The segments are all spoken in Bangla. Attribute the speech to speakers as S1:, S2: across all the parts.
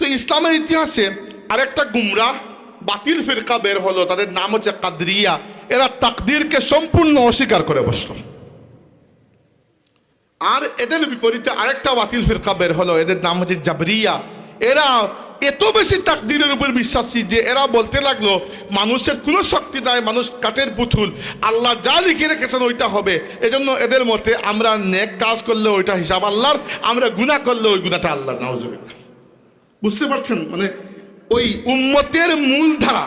S1: তো ইসলামের ইতিহাসে আরেকটা গুমরাহ বাতিল ফিরকা বের হলো, তাদের নাম হচ্ছে কাদরিয়া। এরা তাকদীরকে সম্পূর্ণ অস্বীকার করে বসলো। আর এদের বিপরীতে আরেকটা বাতিল ফিরকা বের হলো, এদের নাম হচ্ছে জাবরিয়া। এরা এত বেশি তাকদীরের উপর বিশ্বাসী যে এরা বলতে লাগলো মানুষের কোনো শক্তি নাই, মানুষ কাঠের পুতুল, আল্লাহ যা লিখে রেখেছেন ওইটা হবে। এজন্য এদের মতে আমরা নেক কাজ করলে ওইটা হিসাব আল্লাহর, আমরা গুনাহ করলে ওই গুনাহটা আল্লাহর। নাউজুবিল্লাহ। বুঝতে পারছেন? মানে ওই উম্মতের মূলধারা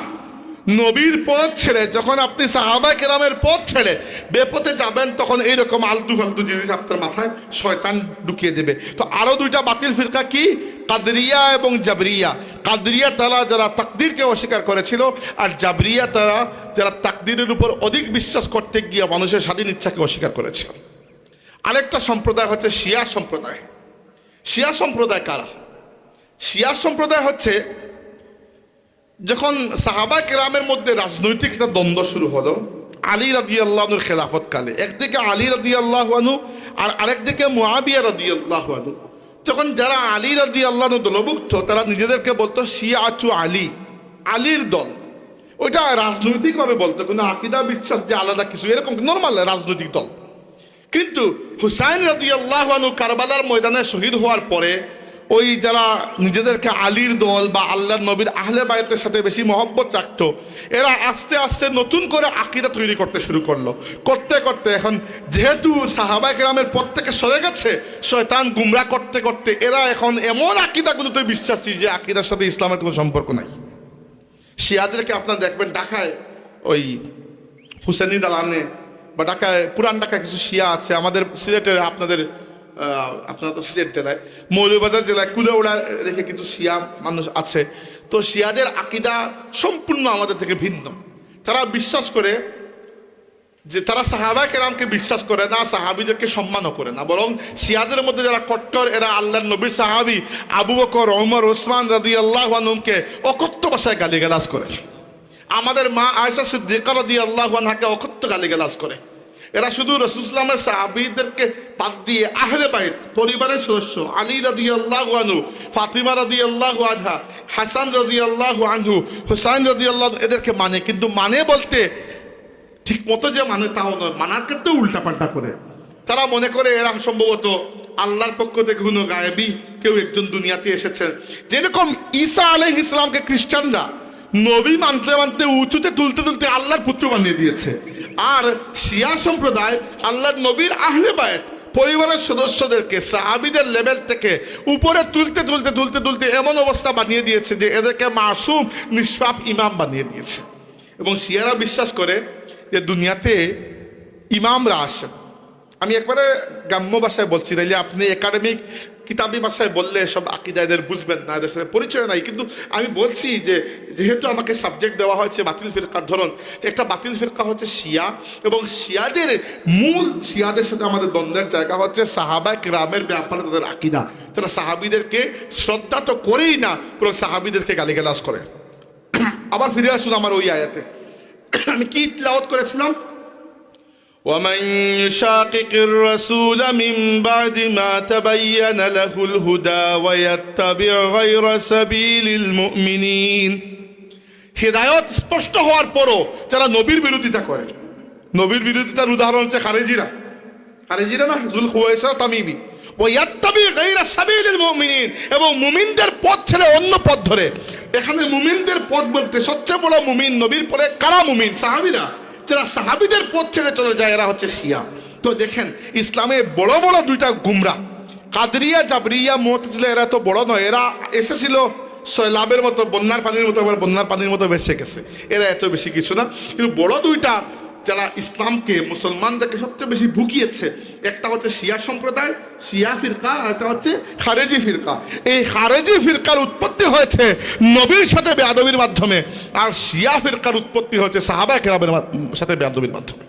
S1: নবীর পথ ছেড়ে যখন আপনি সাহাবায়ে কেরামের পথ ছেড়ে বেপথে যাবেন, তখন এইরকম আলতু ফালতু জিনিস আপনার মাথায় শয়তান ঢুকিয়ে দেবে। তো আরো দুইটা বাতিল ফিরকা কি? কাদরিয়া এবং জাবরিয়া। কাদরিয়া তারা যারা তাকদীরকে অস্বীকার করেছিল, আর জাবরিয়া তারা যারা তাকদীরের উপর অধিক বিশ্বাস করতে গিয়ে মানুষের স্বাধীন ইচ্ছাকে অস্বীকার করেছিল। আরেকটা সম্প্রদায় হচ্ছে শিয়া সম্প্রদায়। শিয়া সম্প্রদায় কারা? শিয়া সম্প্রদায় হচ্ছে যখন সাহাবা কেরামের মধ্যে রাজনৈতিক একটা দ্বন্দ্ব শুরু হলো আলী রাদিয়াল্লাহুর খেলাফত কালে, একদিকে আলী রাদিয়াল্লাহু আনহু আর আরেকদিকে মুআবিয়া রাদিয়াল্লাহু আনহু, তখন যারা আলী রাদিয়াল্লাহু দলভুক্ত তারা নিজেদেরকে বলতো শিয়াতু আলী, আলীর দল। ওইটা রাজনৈতিকভাবে বলতো, কোনো আকীদা বিশ্বাস যে আলাদা কিছু, এরকম নর্মাল রাজনৈতিক দল। কিন্তু হুসাইন রাদিয়াল্লাহু আনহু কারবালার ময়দানে শহীদ হওয়ার পরে ওই যারা নিজেদেরকে আলীর দল বা আল্লাহর নবীর আহলে বায়তের সাথে বেশি মহব্বত রাখতো, এরা আস্তে আস্তে নতুন করে আকীদা তৈরি করতে শুরু করলো। করতে করতে এখন যেহেতু সাহাবায়ে কেরামের পথ থেকে সরে গেছে, শয়তান গুমরাহ করতে করতে এরা এখন এমন আকীদাগুলোতে বিশ্বাসী যে আকীদার সাথে ইসলামের কোনো সম্পর্ক নাই। শিয়াদেরকে আপনারা দেখবেন ঢাকায় ওই হুসেনি দালানে বা ঢাকায় পুরান ঢাকায় কিছু শিয়া আছে, আমাদের সিলেটের আপনারা তো সিলেট জেলায় মৌলভীবাজার জেলায় কুলাউড়া রেখে কিছু শিয়া মানুষ আছে। তো শিয়াদের আকীদা সম্পূর্ণ আমাদের থেকে ভিন্ন। তারা বিশ্বাস করে যে তারা সাহাবায়ে কেরামকে বিশ্বাস করে না, সাহাবীদেরকে সম্মানও করে না, বরং শিয়াদের মধ্যে যারা কট্টর এরা আল্লাহর নবীর সাহাবী আবু বকর, ওমর, ওসমান রাদিয়াল্লাহু আনহুকে অকথ্য ভাষায় গালিগালাজ করে। আমাদের মা আয়েশা সিদ্দিকা রাদিয়াল্লাহু আনহাকে অকথ্য গালিগালাজ করে। এরা শুধু রাসূল সাল্লাল্লাহু আলাইহি ওয়াসাল্লামের সাহাবীদেরকে বাদ দিয়ে আহলে বাইত পরিবারের সদস্য আলী রাদিয়াল্লাহু আনহু, ফাতিমা রাদিয়াল্লাহু আনহা, হাসান রাদিয়াল্লাহু আনহু, হুসাইন রাদিয়াল্লাহু এদেরকে মানে, কিন্তু মানে বলতে ঠিক মতো যে মানে তাও নয়, মানার ক্ষেত্রে উল্টাপাল্টা করে। তারা মনে করে এরা সম্ভবত আল্লাহর পক্ষ থেকে কোনো গায়েবী কেউ একজন দুনিয়াতে এসেছেন। যেরকম ঈসা আলাইহিস সালামকে খ্রিস্টানরা নবী মানতে মানতে উঁচুতে তুলতে তুলতে আল্লাহর পুত্র বানিয়ে দিয়েছে, আর শিয়া সম্প্রদায় আল্লাহর নবীর আহলে বায়ত পরিবারের সদস্যদেরকে সাহাবীদের লেভেল থেকে উপরে তুলতে তুলতে তুলতে তুলতে এমন অবস্থা বানিয়ে দিয়েছে যে এদেরকে মাসুম নিষ্পাপ ইমাম বানিয়ে দিয়েছে। এবং শিয়ারা বিশ্বাস করে যে দুনিয়াতে ইমামরা আসেন। আমি একবারে গ্রাম্য ভাষায় বলছি, তাইলে আপনি একাডেমিক কিতাবি ভাষায় বললে সব আকীদা এদের বুঝবেন না, এদের সাথে পরিচয় নাই। কিন্তু আমি বলছি যে যেহেতু আমাকে সাবজেক্ট দেওয়া হয়েছে বাতিল ফিরকার ধরন, একটা বাতিল ফিরকা হচ্ছে শিয়া, এবং শিয়াদের শিয়াদের সাথে আমাদের দ্বন্দ্বের জায়গা হচ্ছে সাহাবায়ে কেরামের ব্যাপারে তাদের আকীদা। তারা সাহাবীদেরকে শ্রদ্ধা তো করেই না, পুরো সাহাবীদেরকে গালিগালাজ করে। আবার ফিরে আসুন আমার ওই আয়াতে, আমি কি তিলাওয়াত করেছিলাম? ومن يشاقق الرسول من بعد ما تبين له الهدى ويتبع غير سبيل المؤمنين। হিদায়াত স্পষ্ট হওয়ার পরও যারা নবীর বিরোধিতা করে, নবীর বিরোধিতার উদাহরণ হচ্ছে খারেজিরা না, জুল খুয়াইসা তামিমি, ওয়াত্তাবি গায়রা সাবিলিল মুমিনিন, এবং মুমিনদের পথ ছেড়ে অন্য পথ ধরে। এখানে মুমিনদের পথ বলতে সবচেয়ে বড় মুমিন নবীর পরে কারা মুমিন? সাহাবীরা। যারা সাহাবীদের পথ ছেড়ে চলে যায় এরা হচ্ছে শিয়া। তো দেখেন ইসলামে বড় বড় দুইটা গুমরাহ, কাদরিয়া, জাবরিয়া, মুতাজিলা, এরা তো বড় নয়, এরা এসেছিল সয়লাবের মতো, বন্যার পানির মতো, আবার বন্যার পানির মতো ভেসে গেছে। এরা এত বেশি কিছু না। কিন্তু বড় দুইটা যারা ইসলামকে, মুসলমানদেরকে সবচেয়ে বেশি ভুগিয়েছে, একটা হচ্ছে শিয়া সম্প্রদায়, শিয়া ফিরকা, আর একটা হচ্ছে খারেজি ফিরকা। এই খারেজি ফিরকার উৎপত্তি হয়েছে নবীর সাথে বেয়াদবির মাধ্যমে, আর শিয়া ফিরকার উৎপত্তি হয়েছে সাহাবায়ে কেরামের সাথে বেয়াদবির মাধ্যমে।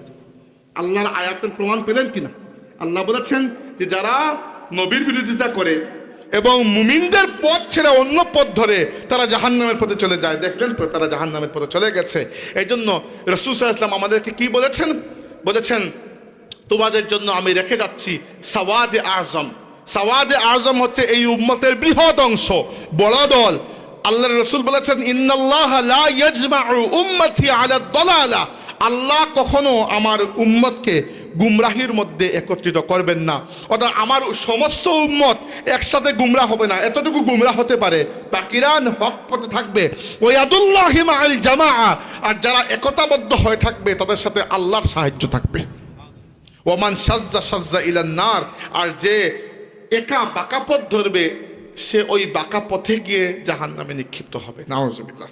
S1: আল্লাহর আয়াতের প্রমাণ পেলেন কিনা? আল্লাহ বলেছেন যে যারা নবীর বিরোধিতা করে এবং মুমিনদের পথ ছেড়ে অন্য পথ ধরে তারা জাহান্নামের পথে চলে যায়। দেখলেন তো, তারা জাহান্নামের পথে চলে গেছে। এই জন্য রাসূল সাল্লাল্লাহু আলাইহি ওয়াসাল্লাম আমাদেরকে কি বলেছেন? তোমাদের জন্য আমি রেখে যাচ্ছি সাওয়াদে আযম, সাওয়াদে আজম হচ্ছে এই উম্মতের বৃহৎ অংশ, বড় দল। আল্লাহর রাসূল বলেছেন, ইন্নাল্লাহা লা ইয়াজমাউ উম্মতি আলা দালালা, আল্লাহ কখনো আমার উম্মতকে গুমরাহির মধ্যে একত্রিত করবেন না। অর্থাৎ আমার সমস্ত উম্মত একসাথে গুমরাহ হবে না, এতটুকু গুমরাহ হতে পারে, বাকিরা হক পথে থাকবে। ওয়াদুল্লাহি মাআল জামাআ, আর যারা একতাবদ্ধ হয়ে থাকবে তাদের সাথে আল্লাহর সাহায্য থাকবে। ওমান সাজ্জা সাজ্জা ইলান নার, আর যে একা বাঁকা পথ ধরবে সে ওই বাঁকা পথে গিয়ে জাহান্নামে নিক্ষিপ্ত হবে। নাউজুবিল্লাহ।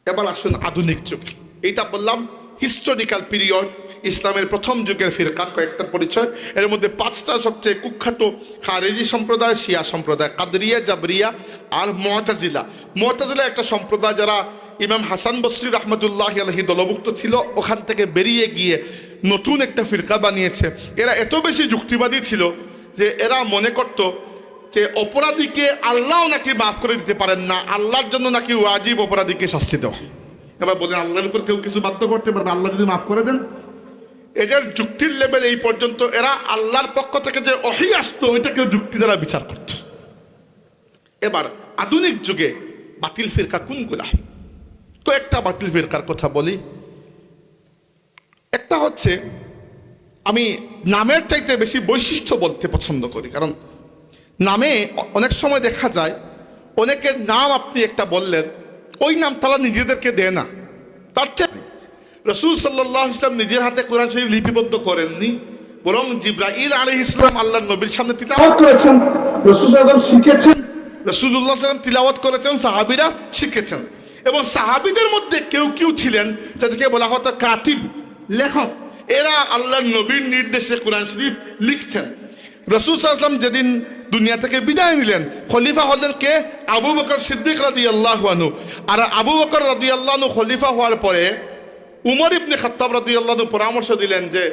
S1: এবার আসুন আধুনিক যুগ। এইটা বললাম হিস্টোরিক্যাল পিরিয়ড, ইসলামের প্রথম যুগের ফিরকা কয়েকটা পরিচয়। এর মধ্যে পাঁচটা সবচেয়ে কুখ্যাত: খারেজি সম্প্রদায়, শিয়া সম্প্রদায়, কাদরিয়া, জাবরিয়া আর মুতাজিলা। মুতাজিলা একটা সম্প্রদায় যারা ইমাম হাসান বসরি রহমতুল্লাহ আলাইহি দলভুক্ত ছিল, ওখান থেকে বেরিয়ে গিয়ে নতুন একটা ফিরকা বানিয়েছে। এরা এত বেশি যুক্তিবাদী ছিল যে এরা মনে করত যে অপরাধীকে আল্লাহ নাকি মাফ করে দিতে পারেন না, আল্লাহর জন্য নাকি ওয়াজিব অপরাধীকে শাস্তি দেওয়া। এবার বলেন, আল্লাহর উপর কেউ কিছু বাধ্য করতে পারবে? আল্লাহ যদি মাফ করে দেন। এটার যুক্তির লেভেল এই পর্যন্ত, এরা আল্লাহর পক্ষ থেকে যে ওহী আসতো ওইটা কেউ যুক্তি দ্বারা বিচার করত। এবার আধুনিক যুগে বাতিল ফিরকা কোনগুলা? তো একটা বাতিল ফিরকার কথা বলি। একটা হচ্ছে, আমি নামের চাইতে বেশি বৈশিষ্ট্য বলতে পছন্দ করি, কারণ নামে অনেক সময় দেখা যায় অনেকের নাম আপনি একটা বললেন, ওই নাম তারা নিজেদেরকে দেয় না। তার চেয়ে রাসূল সাল্লাল্লাহু আলাইহি ওয়াসাল্লাম নিজের হাতে কোরআন শরীফ লিপিবদ্ধ করেননি, বরং জিবরাইল আলাইহিস সালাম আল্লাহর নবীর সামনে তিলাওয়াত করেছেন, রাসূল সাল্লাল্লাহু আলাইহি ওয়াসাল্লাম শিখেছেন, রাসূলুল্লাহ সাল্লাল্লাহু আলাইহি ওয়াসাল্লাম তিলাওয়াত করেছেন, সাহাবীরা শিখেছেন। এবং সাহাবীদের মধ্যে কেউ কেউ ছিলেন যাদেরকে বলা হতো কাতিব, লেখক। এরা আল্লাহর নবীর নির্দেশে কোরআন শরীফ লিখতেন। রাসূল সাল্লাল্লাহু আলাইহি ওয়াসাল্লাম যেদিন দুনিয়া থেকে বিদায় নিলেন, খলিফা হলেন কে? আবু বকর সিদ্দিক রাদিয়াল্লাহু আনহু। আর আবু বকর রাদিয়াল্লাহু আনহু খলিফা হওয়ার পরে উমর ইবনে খাত্তাব রাদিয়াল্লাহু আনহু পরামর্শ দিলেন যে,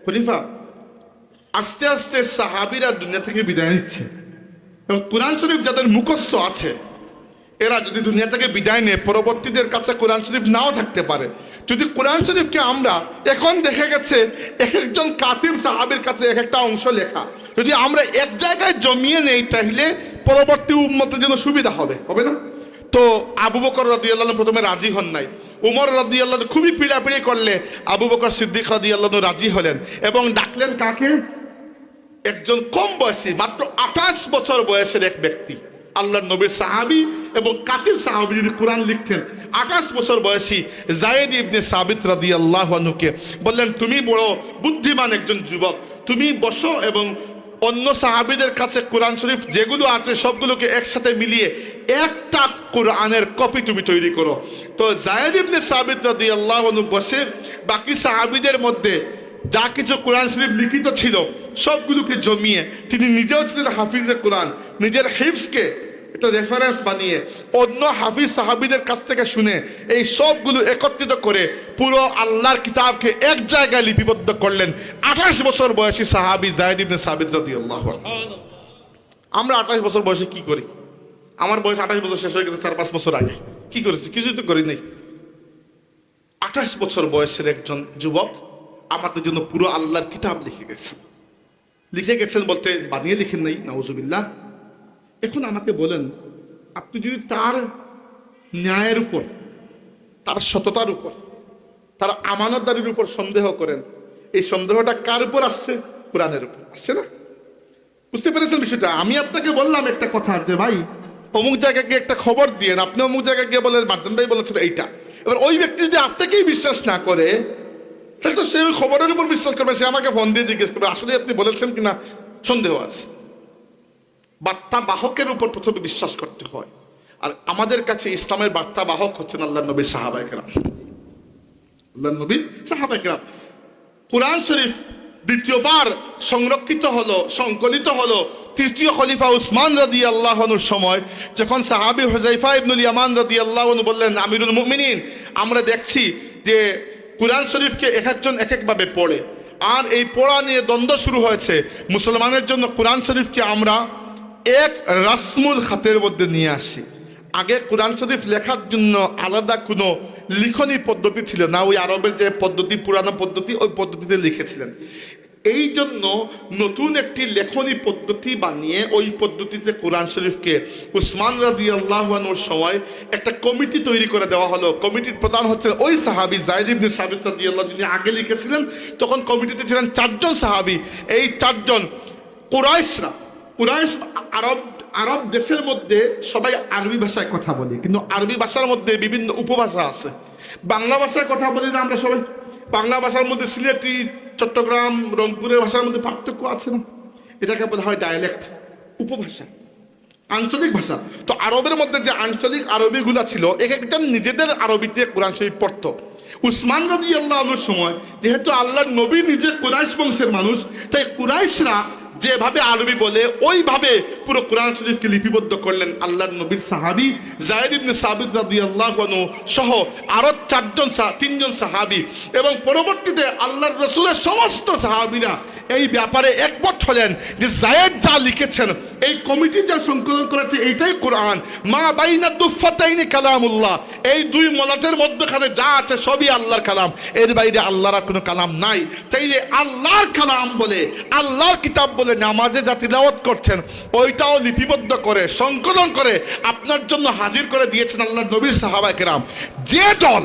S1: খলিফা, আস্তে আস্তে সাহাবীরা দুনিয়া থেকে বিদায় নিচ্ছে এবং কোরআন শরীফ যাদের মুখস্থ আছে এরা যদি দুনিয়া থেকে বিদায় নেয়, পরবর্তীদের কাছে কোরআন শরীফ নাও থাকতে পারে। যদি কোরআন শরীফকে আমরা, এখন দেখা গেছে এক একজন কাতিব সাহাবীর কাছে এক একটা অংশ লেখা, যদি আমরা এক জায়গায় জমিয়ে নেই তাহলে পরবর্তী উম্মতের জন্য সুবিধা হবে, হবে না? তো আবু বকর রাদিয়াল্লাহু আনহু প্রথমে রাজি হন নাই। উমর রাদিয়াল্লাহু আনহু খুবই পিড়াপিড়ি করলে আবু বকর সিদ্দিক রাদিয়াল্লাহু আনহু রাজি হলেন এবং ডাকলেন কাকে? একজন কম বয়সী, মাত্র 28 বছর বয়সের এক ব্যক্তি, আল্লাহর নবীর সাহাবী এবং কাতিব সাহাবী, যিনি কোরআন লিখতেন, 28 বছর বয়সী যায়েদ ইবনে সাবিত রাদিয়াল্লাহু আনহুকে বললেন, তুমি বড় বুদ্ধিমান একজন যুবক, তুমি বসো এবং অন্য সাহাবীদের কাছে কোরআন শরীফ যেগুলো আছে সবগুলোকে একসাথে মিলিয়ে একটা কোরআনের কপি তুমি তৈরি করো। তো যায়েদ ইবনে সাবিত রাদিয়াল্লাহু আনহু বসে বাকি সাহাবীদের মধ্যে যা কিছু কোরআন শরীফ লিখিত ছিল সবগুলোকে জমিয়ে, তিনি নিজেও ছিলেন হাফিজে কোরআন, নিজের হিফজকে একটা রেফারেন্স বানিয়ে অন্য হাফিজ সাহাবীদের কাছ থেকে শুনে এই সবগুলো একত্রিত করে পুরো আল্লাহর কিতাবকে এক জায়গায় লিপিবদ্ধ করলেন 28 বছর বয়সী সাহাবী যায়েদ ইবনে সাবিত রাদিয়াল্লাহু আনহু। আমরা 28 বছর বয়সে কি করি? আমার বয়স 28 বছর শেষ হয়ে গেছে 4-5 বছর আগে। কি করেছি? কিছুই তো করি নাই। 28 বছর বয়সের একজন যুবক আমাদের জন্য পুরো আল্লাহর কিতাব লিখে গেছেন। লিখে গেছেন বলতে বানিয়ে লিখেন নাই, নাউজুবিল্লাহ। এখন আমাকে বলেন, আপনি যদি তার ন্যায়ের উপর, তার সততার উপর, তার আমানতদারির উপর সন্দেহ করেন, এই সন্দেহটা কার উপর আসছে? কোরআনের উপর আসছে না? বুঝতে পেরেছেন বিষয়টা? আমি আপনাকে বললাম একটা কথা যে ভাই অমুক জায়গায় গিয়ে একটা খবর দিয়েন, আপনি অমুক জায়গায় গিয়ে বলেন মার্জান ভাই বলেছেন এইটা। এবার ওই ব্যক্তি যদি আপনাকেই বিশ্বাস না করে তাহলে তো সে ওই খবরের উপর বিশ্বাস করবে, সে আমাকে ফোন দিয়ে জিজ্ঞেস করবে আসলে আপনি বলেছেন কিনা সন্দেহ আছে। বার্তা বাহকের উপর প্রথমে বিশ্বাস করতে হয়। আর আমাদের কাছে ইসলামের বার্তা বাহক হচ্ছেন আল্লাহর নবীর সাহাবায়ে কেরাম। আল্লাহর নবীর সাহাবায়ে কেরাম। কোরআন শরীফ দ্বিতীয়বার সংরক্ষিত হলো, সংকলিত হলো তৃতীয় খলিফা উসমান রাদিয়াল্লাহু আনহুর সময়, যখন সাহাবী হুযায়ফা ইবনুল ইয়ামান রাদিয়াল্লাহু আনহু বললেন, আমিরুল মুমিনিন, আমরা দেখছি যে কোরআন শরীফকে এক একজন এক একভাবে পড়ে, আর এই পড়া নিয়ে দ্বন্দ্ব শুরু হয়েছে। মুসলমানের জন্য কোরআন শরীফকে আমরা এক রাসমুল খাতের মধ্যে নিয়ে আসি। আগে কোরআন শরীফ লেখার জন্য আলাদা কোনো লিখনী পদ্ধতি ছিল না, ওই আরবের যে পদ্ধতি, পুরানো পদ্ধতি, ওই পদ্ধতিতে লিখেছিলেন। এই জন্য নতুন একটি লেখনী পদ্ধতি বানিয়ে ওই পদ্ধতিতে কোরআন শরীফকে উসমান রাদিয়াল্লাহু আনহুর সময় একটা কমিটি তৈরি করে দেওয়া হলো। কমিটির প্রধান হচ্ছে ওই সাহাবী যায়েদ ইবনে সাবিত রাদিয়াল্লাহু, যিনি আগে লিখেছিলেন। তখন কমিটিতে ছিলেন 4 জন সাহাবী। এই 4 জন কুরাইশ আরব দেশের মধ্যে সবাই আরবি ভাষায় কথা বলি, কিন্তু আরবি ভাষার মধ্যে বিভিন্ন উপভাষা আছে। বাংলা ভাষায় কথা বলি না আমরা সবাই? বাংলা ভাষার মধ্যে সিলেটি, চট্টগ্রাম, রংপুরের ভাষার মধ্যে পার্থক্য আছে না? এটাকে বলা হয় ডায়ালেক্ট, উপভাষা, আঞ্চলিক ভাষা। তো আরবের মধ্যে যে আঞ্চলিক আরবিগুলা ছিল, এক একজন নিজেদের আরবিতে কোরআন শরীফ পড়তো। উসমান রাদিয়াল্লাহু আনহুর সময় যেহেতু আল্লাহর নবী নিজে কুরাইশ বংশের মানুষ, তাই কুরাইশরা যেভাবে আরবি বলে ওইভাবে পুরো কোরআন শরীফকে লিপিবদ্ধ করলেন আল্লাহর নবীর সাহাবী যায়েদ ইবনে সাবিত রাদিয়াল্লাহু আনহু সহ আরো 3 জন সাহাবী। এবং পরবর্তীতে আল্লাহর রাসূলের সমস্ত সাহাবীরা এই ব্যাপারে একমত হলেন যে যায়েদ যা লিখেছেন, এই কমিটি যা সংকলন করেছে, এইটাই কোরআন। মা বাইনা দুফাতাইনি কালামুল্লাহ, এই 2 মলাটের মধ্যখানে যা আছে সবই আল্লাহর কালাম, এর বাইরে আল্লাহর কোনো কালাম নাই। তাই যে আল্লাহর কালাম বলে, আল্লাহর কিতাব বলে নামাজে যা তিলাওয়াত করছেন, ওইটাও লিপিবদ্ধ করে সংকলন করে আপনার জন্য হাজির করে দিয়েছেন আল্লাহর নবীর সাহাবায়ে কেরাম। যে দল,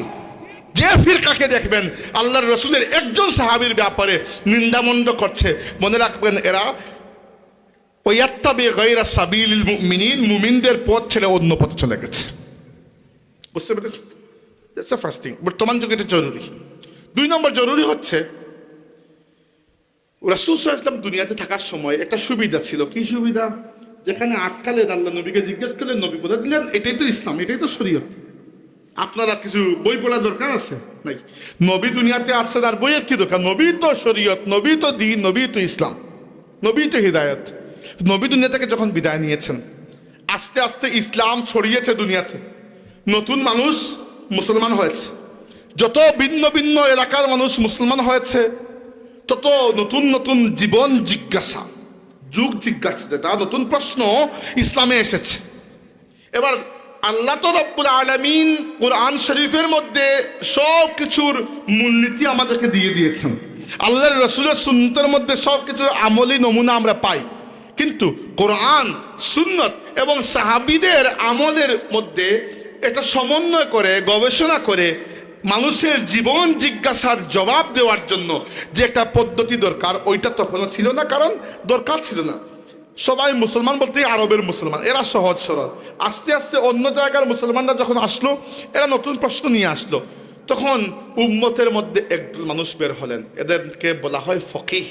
S1: যে ফিরকাকে দেখবেন আল্লাহর রাসূলের একজন সাহাবীর ব্যাপারে নিন্দামন্দ করছে, মনে রাখবেন এরা ওয়াত্তাবি গায়রা সাবিলিল মুমিনিন, মুমিনদের পথ ছেড়ে অন্য পথে চলে গেছে। বুঝতে পেরেছেন? That's the first thing. বর্তমান যুগে এটা জরুরি। 2 নম্বর জরুরি হচ্ছে, রাসূল সাল্লাল্লাহু আলাইহি ওয়াসাল্লাম দুনিয়াতে থাকার সময় একটা সুবিধা ছিল। কি সুবিধা? যেখানে আটকালেন, আল্লাহ নবীকে জিজ্ঞেস করলেন, নবী বলে দিলেন এটাই তো ইসলাম, এটাই তো শরীয়ত, আপনারা কিছু বই পড়া দরকার আছে নাই? নবী দুনিয়াতে আসছেন, আর বইয়ের কি দরকার? নবী তো শরীয়ত, নবী তো দ্বীন, নবী তো ইসলাম, নবী তো হিদায়াত। নবী দুনিয়া থেকে যখন বিদায় নিয়েছেন, আস্তে আস্তে ইসলাম ছড়িয়েছে দুনিয়াতে, নতুন মানুষ মুসলমান হয়েছে। যত ভিন্ন ভিন্ন এলাকার মানুষ মুসলমান হয়েছে, তত নতুন নতুন জীবন জিজ্ঞাসা, যুগ জিজ্ঞাসা, যেটা নতুন প্রশ্ন ইসলামে এসেছে। এবার আল্লাহ তো রব্বুল আলামিন কোরআন শরীফের মধ্যে সব কিছুর মূলনীতি আমাদেরকে দিয়ে দিয়েছেন। আল্লাহর রাসূলের সুন্নতের মধ্যে সব কিছুর আমলি নমুনা আমরা পাই। কিন্তু কোরআন, সুন্নত এবং সাহাবীদের আমলের মধ্যে এটা সমন্বয় করে, গবেষণা করে মানুষের জীবন জিজ্ঞাসার জবাব দেওয়ার জন্য যে একটা পদ্ধতি দরকার, ওইটা তখনও ছিল না, কারণ দরকার ছিল না। সবাই মুসলমান বলতে আরবের মুসলমান, এরা সহজ সরল। আস্তে আস্তে অন্য জায়গার মুসলমানরা যখন আসলো, এরা নতুন প্রশ্ন নিয়ে আসলো, তখন উম্মতের মধ্যে একদল মানুষ বের হলেন, এদেরকে বলা হয় ফকিহ,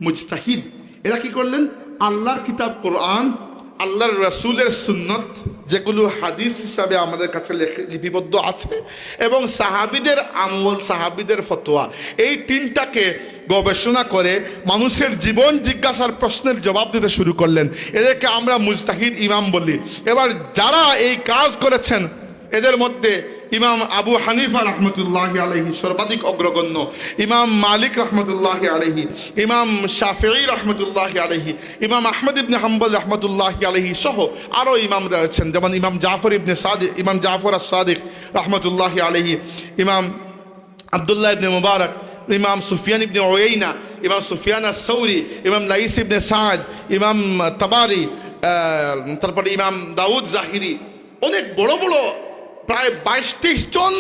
S1: মুজতাহিদ। এরা কি করলেন? আল্লাহর কিতাব কোরআন, আল্লাহর রাসূলের সুন্নত, যেগুলো হাদিস হিসাবে আমাদের কাছে লিপিবদ্ধ আছে, এবং সাহাবীদের আমল, সাহাবীদের ফতোয়া, এই 3টাকে গবেষণা করে মানুষের জীবন জিজ্ঞাসার প্রশ্নের জবাব দিতে শুরু করলেন। এদেরকে আমরা মুজতাহিদ ইমাম বলি। এবার যারা এই কাজ করেছেন, এদের মধ্যে ইমাম আবু হানিফা রহমতুল্লাহি আলাইহি সর্বাধিক অগ্রগণ্য, ইমাম মালিক রহমতুল্লাহি আলাইহি, ইমাম শাফিঈ রহমতুল্লাহি আলাইহি, ইমাম আহমদ ইবনে হাম্বল রহমতুল্লাহি আলাইহি সহ আরও ইমাম রয়েছেন, যেমন ইমাম জাফর ইবনে সাদিক, ইমাম জাফর আস-সাদিক রহমতুল্লাহি আলাইহি, ইমাম আব্দুল্লাহ ইবনে মুবারক, ইমাম সুফিয়ান ইবনে উয়াইনা, ইমাম সুফিয়ান আস-সাউরি, ইমাম লাইস ইবনে সাদ, ইমাম তাবারি, তারপরে ইমাম দাউদ জাহিরি, অনেক বড় বড় প্রায় 22-23 জন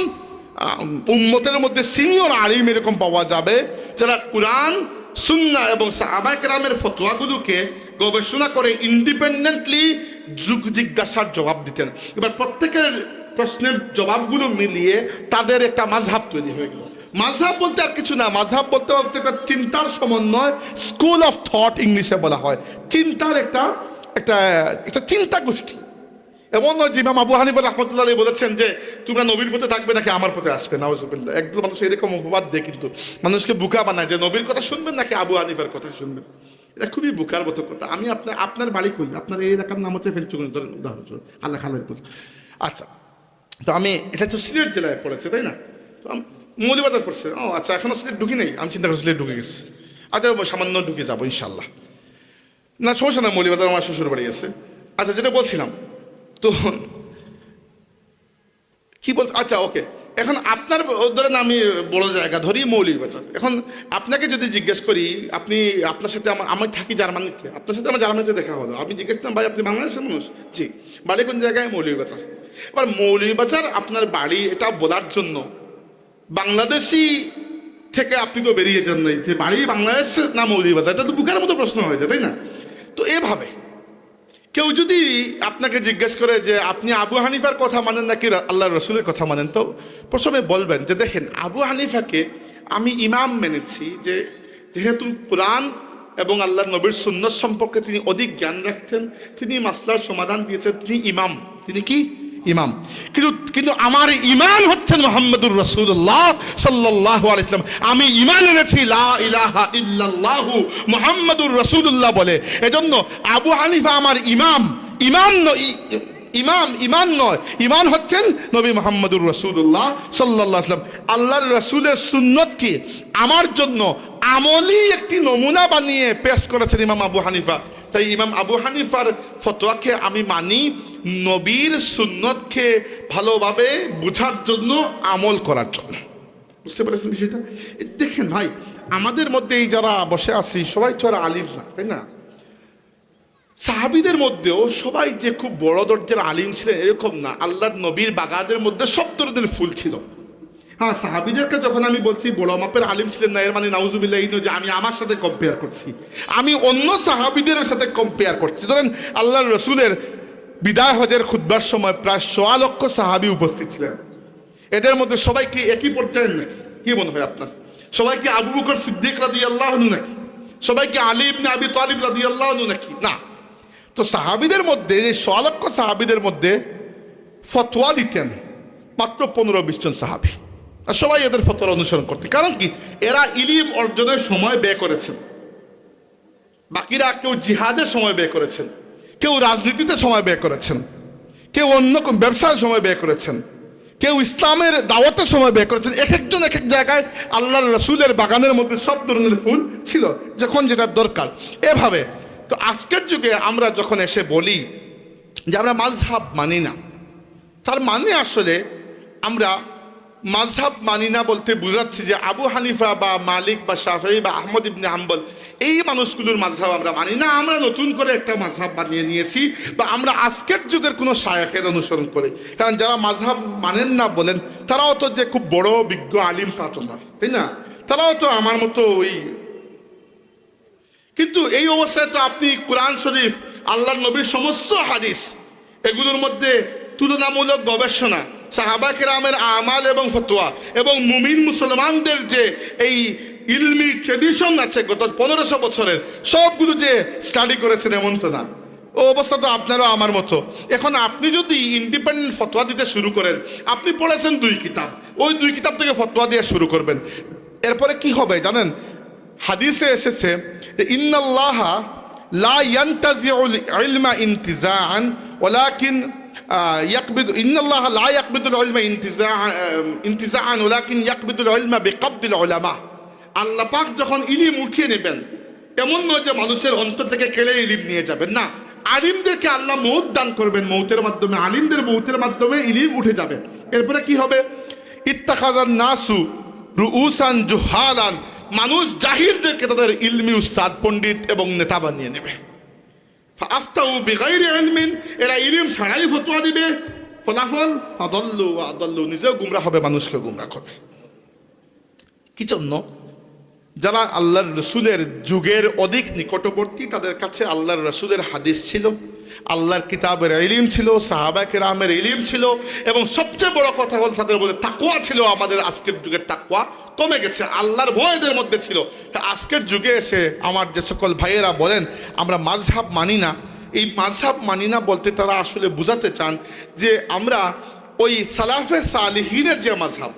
S1: উম্মতের মধ্যে সিনিয়র আলিম এরকম পাওয়া যাবে, যারা কোরআন, সুন্নাহ এবং সাহাবায়ে কেরামের ফতোয়াগুলোকে গবেষণা করে ইন্ডিপেন্ডেন্টলি যুগ জিজ্ঞাসার জবাব দিতেন। এবার প্রত্যেকের প্রশ্নের জবাবগুলো মিলিয়ে তাদের একটা মাযহাব তৈরি হয়ে গেল। মাযহাব বলতে আর কিছু না, মাযহাব বলতে হচ্ছে একটা চিন্তার সমন্বয়, স্কুল অফ থট ইংলিশে বলা হয়। চিন্তার একটা একটা একটা চিন্তা গোষ্ঠী। এমন নয় যে ইমাম আবু হানিফা রাহমাতুল্লাহ আলাইহি বলেছেন যে তোমরা নবীর পথে থাকবে নাকি আমার পথে আসবে, নাউজুবিল্লাহ। একদম মানুষ এরকম উপবাদ দেয়, কিন্তু মানুষকে বোকা বানায় যে নবীর কথা শুনবেন নাকি আবু হানিফার কথা শুনবেন। এটা খুবই বোকার মতো কথা। আমি আপনার বাড়ি কই, আপনার এই এলাকার নাম হচ্ছে ফেলচুগঞ্জ, ধরেন উদাহরণস্বরূপ, আল্লাহ খালাইপুর। আচ্ছা, তো আমি এটা তো সিলেট জেলায় পড়েছে, তাই না? তো আমি মৌলভীবাজার পড়ছে। ও আচ্ছা, এখনো সিলেট ঢুকি নেই। আমি চিন্তা করি সিলেট ঢুকে গেছি। আচ্ছা, সামান্য ঢুকে যাবো ইনশাল্লাহ। না, সমস্যা না, মৌলভীবাজার আমার শ্বশুর বাড়ি আছে। আচ্ছা, যেটা বলছিলাম, তো কি বলছে, আচ্ছা ওকে, এখন আপনার ধরেন আমি বড় জায়গা ধরি মৌলভীবাজার, এখন আপনাকে যদি জিজ্ঞেস করি আপনি আপনার সাথে আমি থাকি জার্মানিতে, আপনার সাথে আমার জার্মানিতে দেখা হলো, আমি জিজ্ঞেস করলাম ভাই আপনি বাংলাদেশের মানুষ? জি। বাড়ি কোন জায়গায়? মৌলভীবাজার। এবার মৌলভীবাজার আপনার বাড়ি এটা বলার জন্য বাংলাদেশি থেকে আপনি তো বেরিয়ে যান নাই যে বাড়ি বাংলাদেশ না মৌলভীবাজার, এটা তো বুকের মতো প্রশ্ন হয়ে যায়, তাই না? তো এভাবে কেউ যদি আপনাকে জিজ্ঞেস করে যে আপনি আবু হানিফার কথা মানেন নাকি আল্লাহর রসুলের কথা মানেন, তো প্রথমে বলবেন যে দেখেন আবু হানিফাকে আমি ইমাম মেনেছি, যে যেহেতু কোরআন এবং আল্লাহর নবীর সুন্নত সম্পর্কে তিনি অধিক জ্ঞান রাখতেন, তিনি মাসলার সমাধান দিয়েছেন, তিনি ইমাম। তিনি কি? ইমাম। কিন্তু আমার ইমান হচ্ছেন মুহাম্মদুর রাসূলুল্লাহ সাল্লাল্লাহু আলাইহি ওয়াসাল্লাম। আমি ইমান এনেছি লা ইলাহা ইল্লাল্লাহু মুহাম্মদুর রাসূলুল্লাহ বলে। এজন্য আবু হানিফা আমার ইমাম। ইমান নয়, ইমান হচ্ছেন নবী মুহাম্মদুর রাসূলুল্লাহ সাল্লাল্লাহু আলাইহি ওয়াসাল্লাম। আল্লাহর রাসূলের সুন্নতকে আমার জন্য আমলি একটি নমুনা বানিয়ে পেশ করেছেন ইমাম আবু হানিফা। তাই ইমাম আবু হানিফার ফতোয়াকে আমি মানি নবীর সুন্নতকে ভালোভাবে বোঝার জন্য, আমল করার জন্য। বুঝতে পেরেছেন বিষয়টা? দেখেন ভাই, আমাদের মধ্যে এই যারা বসে আছি সবাই তো আর আলিম না, তাই না? সাহাবীদের মধ্যেও সবাই যে খুব বড় দরজার আলিম ছিলেন এরকম না। আল্লাহর নবীর বাগাদের মধ্যে সব ধরনের ফুল ছিল। হ্যাঁ, সাহাবীদেরকে যখন আমি বলছি বড় মাপের আলিম ছিলেন না, এর মানে নাউজুবিল্লাহ এই নয় যে আমি আমার সাথে কম্পেয়ার করছি, আমি অন্য সাহাবীদের সাথে কম্পেয়ার করছি। ধরেন আল্লাহর রসুলের বিদায় হজের খুতবার সময় প্রায় 1.25 লক্ষ সাহাবী উপস্থিত ছিলেন। এদের মধ্যে সবাই কি একই পর্যায়ের নাকি? কি মনে হয় আপনার? সবাই কি আবু বকর সিদ্দিক রাদিয়াল্লাহু আনহু নাকি? সবাই কি আলী ইবনে আবি তালিব রাদিয়াল্লাহু আনহু নাকি? না। তো সাহাবীদের মধ্যে, এই 1.25 লক্ষ সাহাবীদের মধ্যে ফতোয়া দিতেন মাত্র 15-20 জন সাহাবী। আর সবাই এদের ফতোয়ার অনুসরণ করতে। কারণ কি? এরা ইলম অর্জনের সময় ব্যয় করেছেন। বাকিরা কেউ জিহাদের সময় ব্যয় করেছেন, কেউ রাজনীতিতে সময় ব্যয় করেছেন, কেউ অন্য ব্যবসায় সময় ব্যয় করেছেন, কেউ ইসলামের দাওয়াতের সময় ব্যয় করেছেন। এক একজন এক এক জায়গায় আল্লাহর রসুলের বাগানের মধ্যে সব ধরনের ফুল ছিল, যখন যেটার দরকার। এভাবে তো আজকের যুগে আমরা যখন এসে বলি যে আমরা মাযহাব মানি না, তার মানে আসলে আমরা মাযহাব মানি না বলতে বুঝাচ্ছি যে আবু হানিফা বা মালিক বা শাফিঈ বা আহমদ ইবনে হাম্বল এই মানুষগুলোর মাযহাব আমরা মানি না। আমরা নতুন করে একটা মাযহাব বানিয়ে নিয়েছি, বা আমরা আজকের যুগের কোনো শায়েখের অনুসরণ করি। কারণ যারা মাযহাব মানেন না বলেন, তারাও তো যে খুব বড় বিজ্ঞ আলিম তা তো নয়, তাই না? তারাও তো আমার মতো ওই। কিন্তু এই অবস্থায় তো আপনি কোরআন শরীফ, আল্লাহর নবীর সমস্ত হাদিস, এগুলোর মধ্যে তুলনামূলক গবেষণা, সাহাবা কেরামের আমাল এবং ফতোয়া, এবং মুমিন মুসলমানদের যে এই ইলমি ট্রেডিশন আছে গত 1500 বছরের, সবগুলো যে স্টাডি করেছেন এমন তো না। ও অবস্থা তো আপনারও আমার মতো। এখন আপনি যদি ইন্ডিপেন্ডেন্ট ফতোয়া দিতে শুরু করেন, আপনি পড়েছেন 2 কিতাব, ওই 2 কিতাব থেকে ফতোয়া দিয়ে শুরু করবেন, এরপরে কি হবে জানেন? হাদিসে এসেছে যে ইন্নাল্লাহা লা ইয়ান্তাজিউল ইলমা ইনতিজাআন ওয়ালাকিন ইয়াকবিদু, ইন্নাল্লাহা লা ইয়াকবিদুল ইলমা ইনতিজাআন ওয়ালাকিন ইয়াকবিদুল ইলমা বিকবদিল উলামা। আল্লাহ পাক যখন ইলম উঠিয়ে নেবেন, এমন নয় যে মানুষের অন্তর থেকে কেড়ে ইলম নিয়ে যাবেন, না। আলিমদেরকে আল্লাহ মৌত দান করবেন, মৌতের মাধ্যমে, আলিমদের মৌতের মাধ্যমে ইলম উঠে যাবে। এরপরে কি হবে? ইত্তাখাযান নাসু রুউসান জুহালান, মানুষ জাহিলদেরকে তাদের ইলমি উস্তাদ, পণ্ডিত এবং নেতা বানিয়ে নেবে। ফাআফতাউ বিগাইরি ইলমিন, এরা ইলম ছাড়াই ফতোয়া দিবে। ফলাফল আদাল্লু ওয়া আদাল্লু, নিজেও গুমরাহ হবে, মানুষকে গুমরাহ করবে। কি জন্য? যারা আল্লাহর রসুলের যুগের অধিক নিকটবর্তী, তাদের কাছে আল্লাহর রসুলের হাদিস ছিল, আল্লাহর কিতাবের ইলম ছিল, সাহাবা কেরামের ইলম ছিল, এবং সবচেয়ে বড় কথা হল তাদের মধ্যে তাকওয়া ছিল। আমাদের আজকের যুগের তাকওয়া কমে গেছে, আল্লাহর ভয় এদের মধ্যে ছিল। আজকের যুগে এসে আমার যে সকল ভাইয়েরা বলেন আমরা মাযহাব মানি না, এই মাযহাব মানি না বলতে তারা আসলে বোঝাতে চান যে আমরা ওই সালাফে সালিহিনের যে মাযহাব,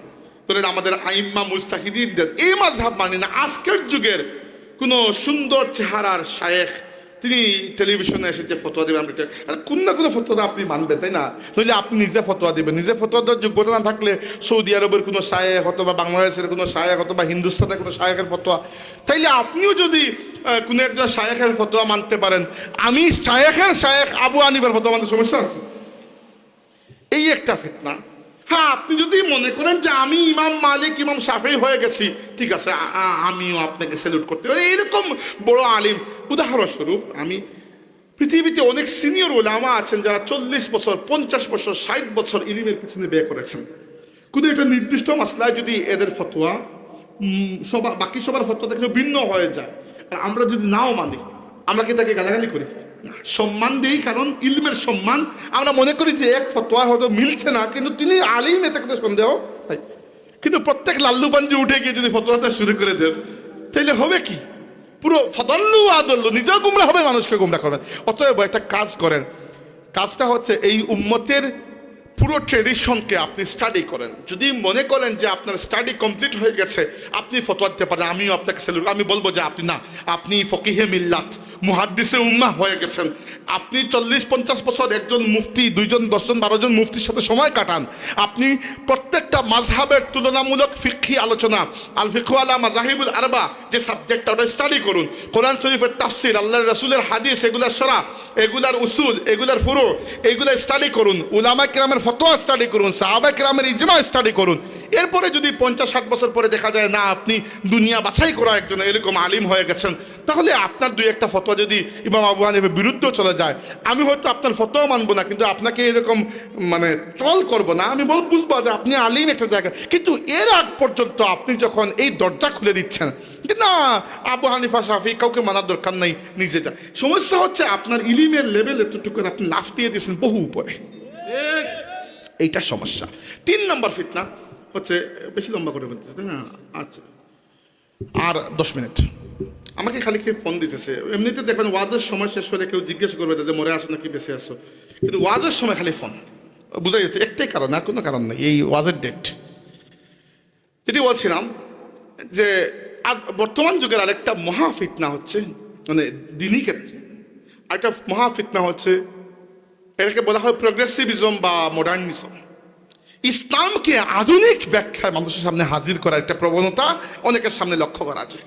S1: ধরেন আমাদের আইম্মা মুজতাহিদিনদের, এই মাযহাব মানি না। আজকের যুগের কোনো সুন্দর চেহারার শায়েখ তিনি টেলিভিশনে এসে যে ফতোয়া দেবেন, আর কোন না কোনো ফতোয়া আপনি মানবেন, তাই না? নইলে আপনি নিজে ফতোয়া দেবেন। নিজে ফতোয়া দেওয়ার যোগ্যতা না থাকলে সৌদি আরবের কোনো শায়েখ অথবা বাংলাদেশের কোনো শায়েখ অথবা হিন্দুস্তানের কোনো শায়েখের ফতোয়া, তাইলে আপনিও যদি কোনো একজন শায়েখের ফতোয়া মানতে পারেন, আমি শায়েখ আবু হানিফার ফতোয়া মানতে সমস্যা আছে? এই একটা ফিতনা। হ্যাঁ, আপনি যদি মনে করেন যে আমি ইমাম মালিক ইমাম শাফেঈ হয়ে গেছি, ঠিক আছে, আমিও আপনাকে স্যালুট করতে পারি, এরকম বড় আলিম। উদাহরণস্বরূপ আমি পৃথিবীতে অনেক সিনিয়র ওলামা আছেন যারা 40 বছর 50 বছর 60 বছর ইলমের পিছনে ব্যয় করেছেন। কিন্তু এটা নির্দিষ্ট মাসলায় যদি এদের ফতোয়া বাকি সবার ফতোয়া দেখলে ভিন্ন হয়ে যায়, আর আমরা যদি নাও মানি, আমরা কি তাকে গালাগালি করি? না, সম্মান দিই, কারণ ইলমের সম্মান। আমরা মনে করি যে এক ফতোয়া হয়তো মিলছে না, কিন্তু তিনি আলিম, এতে কোনো সন্দেহ তাই। কিন্তু প্রত্যেক লাল্লু পাঞ্জি উঠে গিয়ে যদি ফতোয়াটা শুরু করে দেন, তাহলে হবে কি? পুরো ফদল্লু আদল্লু, নিজেও গুমরা হবে, মানুষকে গুমরা করবেন। অতএব একটা কাজ করেন, কাজটা হচ্ছে এই উম্মতের পুরো ট্রেডিশনকে আপনি স্টাডি করেন। যদি মনে করেন যে আপনার স্টাডি কমপ্লিট হয়ে গেছে, আপনি ফতোয়া দিতে পারেন, আমিও আপনাকে স্যালুট। আমি বলবো যে আপনি না, আপনি ফকিহে মিল্লাত মুহাদ্দিসে উম্মাহ হয়ে গেছেন। আপনি 40-50 বছর একজন মুফতি, 2জন 10জন 12জন মুফতির সাথে সময় কাটান। আপনি প্রত্যেকটা মাযহাবের তুলনামূলক ফিকহি আলোচনা, আল ফিকহু আলা মাযাহিবুল আরবা যে সাবজেক্টটা, ওটা স্টাডি করুন। কোরআন শরীফের তাফসির, আল্লাহর রাসূলের হাদিস, এগুলার শরা, এগুলার উসুল, এগুলার ফুরু, এগুলা স্টাডি করুন। উলামা কিরামের ফতোয়া স্টাডি করুন, সাহাবা কিরামের ইজমা স্টাডি করুন। এরপরে যদি 50-60 বছর পরে দেখা যায় না আপনি দুনিয়া বাছাই করা একজন এরকম আলিম হয়ে গেছেন, তাহলে আপনার দুই একটা ফতোয়া যদি ইমাম আবু হানিফার বিরুদ্ধেও চলে যায়, আমি হয়তো আপনার ফতোয়া মানবো না, কিন্তু আপনাকে এরকম মানে ট্রল করবো না। আমি বুঝবো যে আপনি আলিম একটা জায়গা। কিন্তু এর আগ পর্যন্ত আপনি যখন এই দরজা খুলে দিচ্ছেন না আবু হানিফা শাফি কাউকে মানার দরকার নাই, নিজে যা। সমস্যা হচ্ছে আপনার ইলিমের লেভেল এতটুকু আপনি লাফ দিয়ে দিয়েছেন বহু উপরে, এইটা সমস্যা। 3 নম্বর ফিতনা হচ্ছে, বেশি লম্বা করে ফেলতেছে তাই না? আচ্ছা, আর 10 মিনিট। আমাকে খালি কেউ ফোন দিতেছে। এমনিতে দেখবেন ওয়াজের সময় শেষ হলে কেউ জিজ্ঞেস করবে যে মরে আসো নাকি বেঁচে আসো, কিন্তু ওয়াজের সময় খালি ফোন। বুঝাই যাচ্ছে একটাই কারণ, আর কোনো কারণ নেই, এই ওয়াজের ডেট। যেটি বলছিলাম যে আর বর্তমান যুগের আরেকটা মহাফিতনা হচ্ছে, মানে দিনী ক্ষেত্রে আরেকটা মহাফিতনা হচ্ছে, এটাকে বলা হয় প্রোগ্রেসিভিজম বা মডার্নিজম। ইসলামকে আধুনিক ব্যাখ্যায় মানুষের সামনে হাজির করার একটা প্রবণতা অনেকের সামনে লক্ষ্য করা যায়।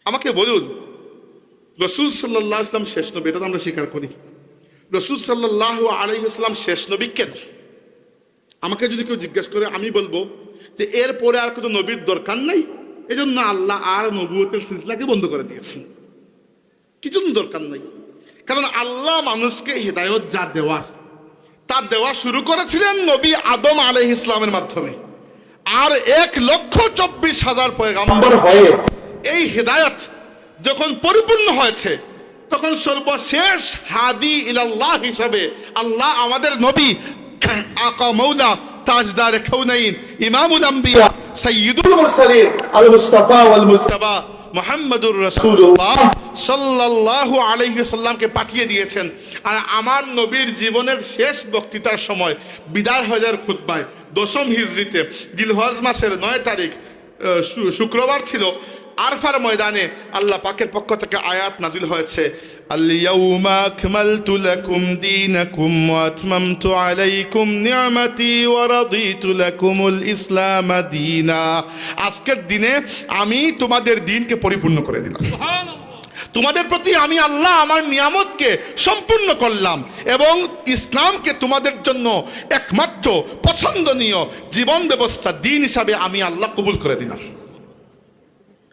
S1: আমাকে বলুন, রসুল সাল্লাল্লাহু আলাইহি ওয়াসাল্লাম শেষ নবী, এটা তো আমরা স্বীকার করি। রসুল সাল্লাল্লাহু আলাইহি ওয়াসাল্লাম শেষ নবী কেন? আমাকে যদি কেউ জিজ্ঞেস করে, আমি বলবো যে এরপরে আর কোনো নবীর দরকার নাই, এজন্য আল্লাহ আর নবুয়তের সিলসিলাকে বন্ধ করে দিয়েছেন। কি জন্য দরকার নাই? কারণ আল্লাহ মানুষকে হিদায়ত যা দেওয়ার, তা দেওয়া শুরু করেছিলেন নবী আদম আলাইহিস সালামের মাধ্যমে। আর 1,24,000 পয়গাম্বর হয়ে এই হিদায়ত যখন পরিপূর্ণ হয়েছে, তখন সর্বশেষ হাদি ইলাল্লাহ হিসাবে আল্লাহ আমাদের নবী আকা মাওলা তাজদার কাউনাইন ইমামুল আম্বিয়া সাইয়্যিদুল মুরসালিন আল মুস্তাফা ওয়াল মুজতাবা মুহাম্মাদুর রাসূলুল্লাহ সাল্লাল্লাহু আলাইহি ওয়াসাল্লামকে পাঠিয়ে দিয়েছেন। আর আমার নবীর জীবনের শেষ বক্তৃতার সময় বিদায় হজের খুতবায় 10ম হিজরিতে জিলহজ মাসের 9 তারিখ শুক্রবার ছিল, আরফার ময়দানে আল্লাহ পাকের পক্ষ থেকে আয়াত নাজিল হয়েছে, আল-ইয়াউমা আকমালতু লাকুম দীনাকুম ওয়া আতমামতু আলাইকুম নি'মাতি ওয়া রাদিতু লাকুমুল ইসলাম দীনা। আজকের দিনে আমি তোমাদের দ্বীনকে পরিপূর্ণ করে দিলাম। তোমাদের প্রতি আমি আল্লাহ আমার নিয়ামতকে সম্পূর্ণ করলাম এবং ইসলামকে তোমাদের জন্য একমাত্র পছন্দনীয় জীবন ব্যবস্থা দ্বীন হিসাবে আমি আল্লাহ কবুল করে দিলাম।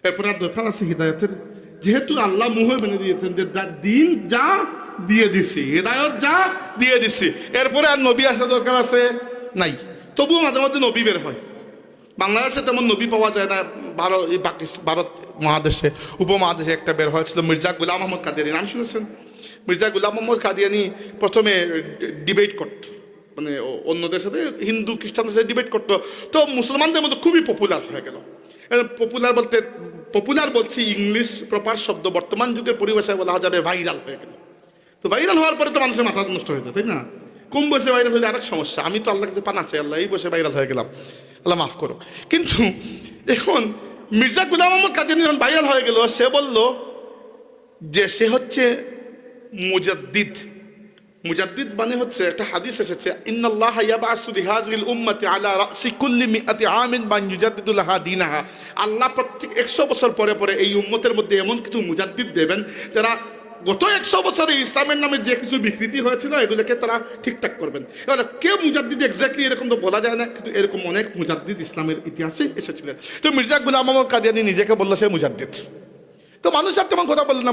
S1: এরপরে আর দরকার আছে হিদায়তের? যেহেতু আল্লাহ মুহর মেনে দিয়েছেন যে দিন যা দিয়ে দিছি, হিদায়ত যা দিয়ে দিছি, এরপরে আর নবী আসা দরকার আছে নাই। তবুও মাঝে মাঝে নবী বের হয়। বাংলাদেশে তেমন নবী পাওয়া যায় না। ভারত মহাদেশে, উপমহাদেশে একটা বের হয়েছিল, মির্জা গুলাম আহমদ কাদিয়ানী, নাম শুনেছেন? মির্জা গুলাম আহমদ কাদিয়ানী প্রথমে ডিবেট করত, মানে অন্যদের সাথে, হিন্দু খ্রিস্টানদের সাথে ডিবেট করতো। তো মুসলমানদের মধ্যে খুবই পপুলার হয়ে গেল। পপুলার বলছি ইংলিশ প্রপার শব্দ, বর্তমান যুগের পরিভাষায় বলা যাবে ভাইরাল হয়ে গেল। তো ভাইরাল হওয়ার পরে তো মানুষের মাথা নষ্ট হয়ে যায়, তাই না? কম বয়সে ভাইরাল হলে আরেক সমস্যা। আমি তো আল্লাহ কাছে পানা চাই, আল্লাহ এই বসে ভাইরাল হয়ে গেলাম, আল্লাহ মাফ করো। কিন্তু এখন মির্জা গুলাম আহমদ কাদিয়ানী যখন ভাইরাল হয়ে গেল, সে বলল যে সে হচ্ছে মুজাদ্দিদ। মুজাদ্দিদ মানে হচ্ছে, একটা হাদিস এসেছে, ইন্নাল্লাহা ইয়াবআসু লিহাযিহিল উম্মতি আলা রাসি কুল্লি মিআতি আমিন মান ইউজাদ্দিদু লাহা দীনাহা। আল্লাহ প্রত্যেক 100 বছর পরে পরে এই উম্মতের মধ্যে এমন কিছু মুজাদ্দিদ দেবেন যারা গত 100 বছরে ইসলামের নামে যে কিছু বিকৃতি হয়েছিল এগুলোকে তারা ঠিকঠাক করবেন। এবার কে মুজাদ্দিদ এক্স্যাক্টলি এরকম তো বলা যায় না, কিন্তু এরকম অনেক মুজাদ্দিদ ইসলামের ইতিহাসে এসেছিলেন। তো মির্জা গুলাম মোহাম্মদ কাদিয়ানী নিজেকে বললো সে মুজাদ্দিদ। তো মানুষ আর তেমন কথা বললো না,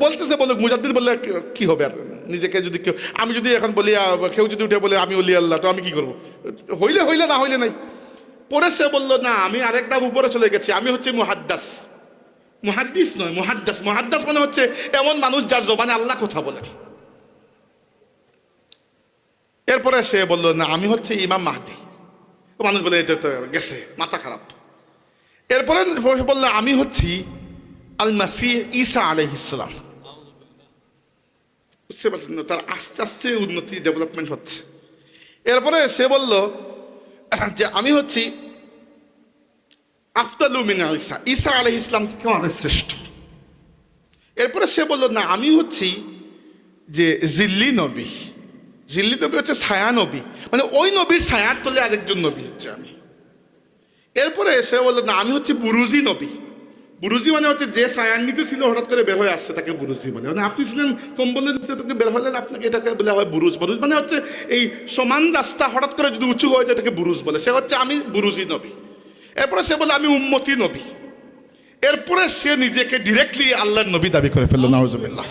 S1: বলতেছে বলুক মুজাদ্দিদ বললে কি হবে আর, নিজেকে যদি কেউ, আমি যদি এখন বলি কেউ যদি উঠে বলে আমি ওলি আল্লাহ, তো আমি কি করবো? হইলে হইলে, না হইলে নাই। পরে সে বললো না, আমি আরেক ধাপ উপরে চলে গেছি, আমি হচ্ছে মুহাদ্দাস। মুহাদ্দিস নয়, মুহাদ্দাস। মুহাদ্দাস মানে হচ্ছে এমন মানুষ যার জবানে আল্লাহ কথা বলে। এরপরে সে বললো না, আমি হচ্ছে ইমাম মাহদি। মানুষ বলে এটা তো গেছে, মাথা খারাপ। এরপরে বললো আমি হচ্ছি আল মাসিহ ঈসা আলাইহিস সালাম। বুঝতে পারছেন? তার আস্তে আস্তে উন্নতি, ডেভেলপমেন্ট হচ্ছে। এরপরে সে বলল যে আমি হচ্ছি আফদালু মিন ঈসা, ঈসা আলাইহিস সালাম থেকে অনেক শ্রেষ্ঠ। এরপরে সে বলল না, আমি হচ্ছি যে জিল্লি নবী। জিল্লি নবী হচ্ছে ছায়া নবী, মানে ওই নবীর ছায়ার তলে আরেকজন নবী হচ্ছে আমি। এরপরে সে বলল না, আমি হচ্ছে বুরুজি নবী। বুরুজি মানে হচ্ছে যে ছায়ার নিচে ছিল হঠাৎ করে বের হয়ে আসছে তাকে বুরুজি বলে। মানে আপনি ছিলেন কম্বলের নিচে থেকে বের হলেন, আপনাকে এটাকে বলা হয় বুরুজ। বুরুজ মানে হচ্ছে এই সমান রাস্তা হঠাৎ করে যদি উঁচু হয়ে যায় এটাকে বুরুজ বলে। সে হচ্ছে আমি বুরুজি নবী। এরপরে সে বলে আমি উম্মতি নবী। এরপরে সে নিজেকে ডিরেক্টলি আল্লাহর নবী দাবি করে ফেললো, নাউজুবিল্লাহ।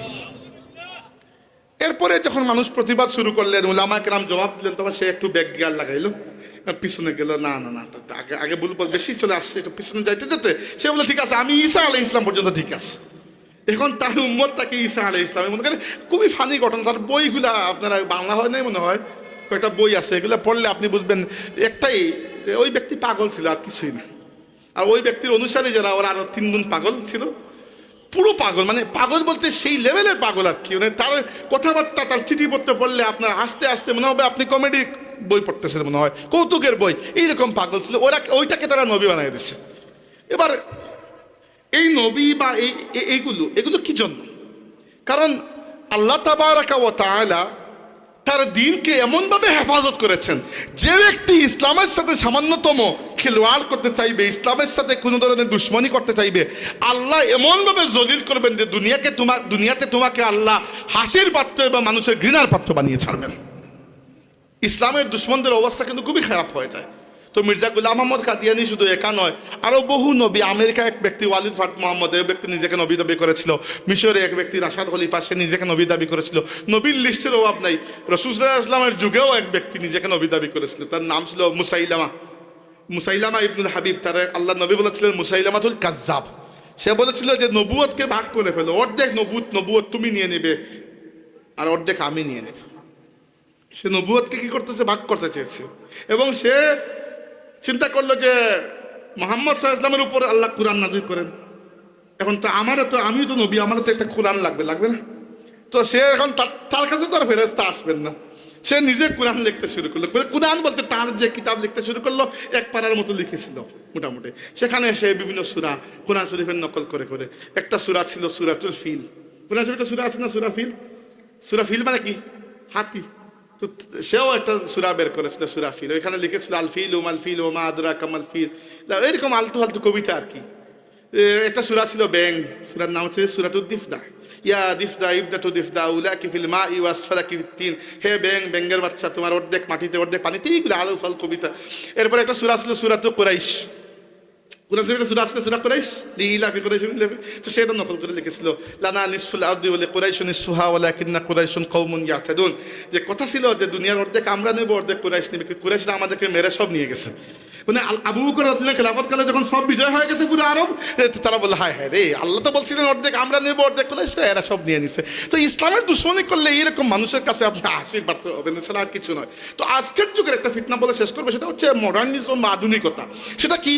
S1: এরপরে যখন মানুষ প্রতিবাদ শুরু করলেন, উলামায়ে কেরাম জবাব দিলেন, তখন সে একটু ব্যাক গিয়ার লাগাইলো, পিছনে গেল। না না না, আগে আগে বল বেশি চলে আসছে, একটু পিছনে যাইতে যেতে সে বলে ঠিক আছে, আমি ঈসা আলাইহিস সালাম পর্যন্ত ঠিক আছে। এখন তার উম্মত তাকে ঈসা আলাইহিস সালাম মনে করেন। খুবই ফানি ঘটনা। তার বইগুলা আপনারা বাংলা হয় নাই মনে হয়, কয়েকটা বই আছে, এগুলো পড়লে আপনি বুঝবেন একটাই, ওই ব্যক্তি পাগল ছিল আর কিছুই না। আর ওই ব্যক্তির অনুসারী যারা, ওরা আরো 3 গুণ পাগল ছিল। পুরো পাগল, মানে পাগল বলতে সেই লেভেলের পাগল আর কি। মানে তার কথাবার্তা, তার চিঠিপত্র পড়লে আপনার আস্তে আস্তে মনে হবে আপনি কমেডি বই পড়তেছেন, মনে হয় কৌতুকের বই। এইরকম পাগল ছিল ওরা, ওইটাকে তারা নবী বানিয়ে দিচ্ছে। এবার এই নবী বা এগুলো কি জন্য? কারণ আল্লাহ তাবারাকা ওয়া তাআলা তার দ্বীনকে এমনভাবে হেফাজত করেছেন, যে ব্যক্তি ইসলামের সাথে সামান্যতম খেলোয়াড় করতে চাইবে, ইসলামের সাথে কোনো ধরনের দুশ্মনী করতে চাইবে, আল্লাহ এমনভাবে জলিল করবেন যে দুনিয়াতে তোমাকে আল্লাহ হাসির পাত্র এবং মানুষের ঘৃণার পাত্র বানিয়ে ছাড়বেন। ইসলামের দুশ্মনদের অবস্থা কিন্তু খুবই খারাপ হয়ে যায়। তো মির্জা গুলাম মোহাম্মদ কাদিয়ানী শুধু একা নয়, আরো বহু নবী। আমেরিকা এক ব্যক্তি ওয়ালিদ ফাট মোহাম্মদ, এই ব্যক্তি নিজেকে নবী দাবি করেছিল। মিশরে এক ব্যক্তি রাশাদ খলিফা, সে নিজেকে নবী দাবি করেছিল। নবীর লিস্টের অভাব নাই। রাসূল সাল্লাল্লাহু আলাইহি ওয়াসাল্লামের যুগেও এক ব্যক্তি নিজেকে নবী দাবি করেছিল, তার নাম ছিল মুসাইলামা ইবনুল হাবিব। তার আল্লাহ নবী বলেছিলেন মুসাইলামাতুল কাজ্জাব। সে বলেছিল যে নবুয়তকে ভাগ করে ফেলো, অর্ধেক নবুয়ত তুমি নিয়ে নেবে আর অর্ধেক আমি নিয়ে নেব। সে নবুয়তকে কি করতেছে? ভাগ করতে চেয়েছে। এবং সে চিন্তা করলো যে মুহাম্মদ সাল্লাল্লাহু আলাইহি ওয়াসাল্লামের উপর আল্লাহ কুরআন নাযিল করেন, এখন তো আমিও তো নবী, আমারও তো একটা কুরআন লাগবে না? তো সে এখন তার কাছে তো আর ফেরেশতা আসবেন না। সে নিজে কুরআন লিখতে শুরু করলো। কুরআন বলতে তার যে কিতাব লিখতে শুরু করলো, 1 পারার মতো লিখেছিল মোটামুটি। সেখানে সে বিভিন্ন সূরা কুরআন শরীফের নকল করে করে। একটা সূরা ছিল সূরাতুল ফিল। কুরআন শরীফে সূরা আছে না, সূরা ফিল? সূরা ফিল মানে কি? হাতি। তো সেও একটা সূরা বের করেছিল, সূরা ফিল। ওইখানে লিখেছিল আল ফিল ওমাল ফিল ওমা আদরাকা মাল ফিল, এরকম আলতু ফালতু কবিতা আর কি। একটা সূরা ছিল ব্যাং, সূরার নাম হচ্ছে সূরাতুদ দিফদা। ইয়া দিফদা ইবদাতু দিফদা উলাকি ফিল মাই ওয়াসফালাকি ফিত্তিন। হে ব্যাঙের বাচ্চা, তোমার অর্ধেক মাটিতে অর্ধেক পানিতে, এইগুলো আলু ফাল কবিতা। এরপর একটা সূরা ছিল সূরাতুল কুরাইশ। কুরআন শরীফে সূরা আছে সূরা কুরাইশ, লিইলাফি কুরাইশ। তো সেটা নকল করে লিখেছিল লানা নিসফুল আরদি ওয়া লিকুরাইশিন নিসফুহা ওয়ালাকিন্না কুরাইশুন কওমুন ইয়াতাদুন। যে কথা ছিল যে দুনিয়ার অর্ধেক আমরা নেব, অর্ধেক কুরাইশ নেবে। কুরাইশরা আমাদেরকে মেরে সব নিয়ে গেছে। মানে আবু বকর রাদিয়াল্লাহু খেলাফত কালে যখন সব বিজয় হয়ে গেছে পুরো আরব, তারা বলে হায় হায় রে, আল্লাহ তো বলছিলেন অর্ধেক আমরা নেব, অর্ধেক কুরাইশরা, এরা সব নিয়ে নিছে। তো ইসলামের দুশ্মনী করলে এইরকম মানুষের কাছে আপনি হাসির পাত্র হবেন, ছাড়া আর কিছু নয়। তো আজকের যুগের একটা ফিতনা বলে শেষ করবে, সেটা হচ্ছে মডার্নিজম বা আধুনিকতা। সেটা কি?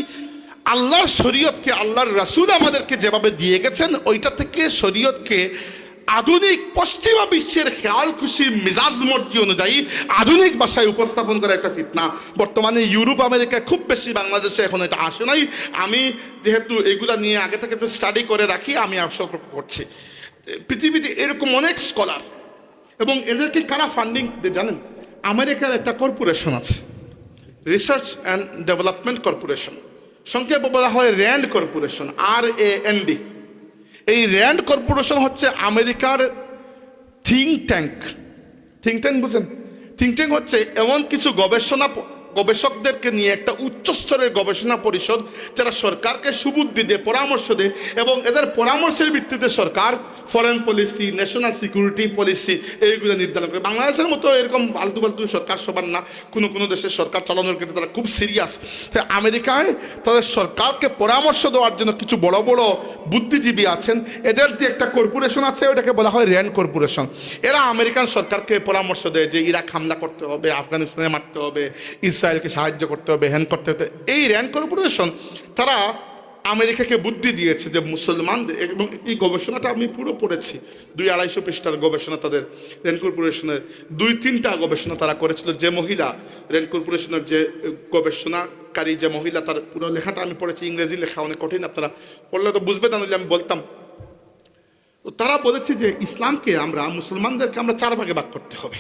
S1: আল্লাহর শরীয়তকে, আল্লাহর রাসূল আমাদেরকে যেভাবে দিয়ে গেছেন, ওইটা থেকে শরীয়তকে আধুনিক পশ্চিমা বিশ্বের খেয়াল খুশি মিজাজ মর্জি অনুযায়ী আধুনিক ভাষায় উপস্থাপন করা একটা ফিতনা। বর্তমানে ইউরোপ আমেরিকায় খুব বেশি, বাংলাদেশে এখন এটা আসে নাই। আমি যেহেতু এগুলা নিয়ে আগে থেকে একটু স্টাডি করে রাখি, আমি সতর্ক করছি। পৃথিবীতে এরকম অনেক স্কলার, এবং এদেরকে কারা ফান্ডিং জানেন? আমেরিকার একটা কর্পোরেশন আছে, রিসার্চ অ্যান্ড ডেভেলপমেন্ট কর্পোরেশন, সংক্ষেপে বলা হয় র্যান্ড কর্পোরেশন, RAND। এই র্যান্ড কর্পোরেশন হচ্ছে আমেরিকার থিঙ্ক ট্যাঙ্ক। থিঙ্ক ট্যাঙ্ক বুঝেন? থিঙ্ক ট্যাঙ্ক হচ্ছে এমন কিছু গবেষকদেরকে নিয়ে একটা উচ্চস্তরের গবেষণা পরিষদ, যারা সরকারকে সুবুদ্ধি দেয়, পরামর্শ দেয়, এবং এদের পরামর্শের ভিত্তিতে সরকার foreign policy, national security policy এইগুলো নির্ধারণ করে। বাংলাদেশের মতো এরকম আলতু ফালতু সরকার সবার না, কোনো কোনো দেশের সরকার চালানোর ক্ষেত্রে তারা খুব সিরিয়াস। তাই আমেরিকায় তাদের সরকারকে পরামর্শ দেওয়ার জন্য কিছু বড় বড় বুদ্ধিজীবী আছেন। এদের যে একটা কর্পোরেশন আছে, ওটাকে বলা হয় র্যান্ড কর্পোরেশন। এরা আমেরিকান সরকারকে পরামর্শ দেয় যে ইরাক হামলা করতে হবে, আফগানিস্তানে মারতে হবে, ইসরায়েলকে সাহায্য করতে হবে, হ্যান করতে হবে। এই র্যান্ড কর্পোরেশন তারা আমেরিকাকে বুদ্ধি দিয়েছে যে মুসলমানদের, এবং এই গবেষণাটা আমি পুরো পড়েছি, 200-250 পৃষ্ঠার গবেষণা তাদের র্যান্ড কর্পোরেশনের। 2-3টা গবেষণা তারা করেছিল। যে মহিলা র্যান্ড কর্পোরেশনের যে গবেষণাকারী যে মহিলা, তার পুরো লেখাটা আমি পড়েছি। ইংরেজি লেখা অনেক কঠিন, আপনারা পড়লে তো বুঝবে না, আমি বলতাম। তো তারা বলেছে যে ইসলামকে আমরা, মুসলমানদেরকে আমরা 4 ভাগে ভাগ করতে হবে।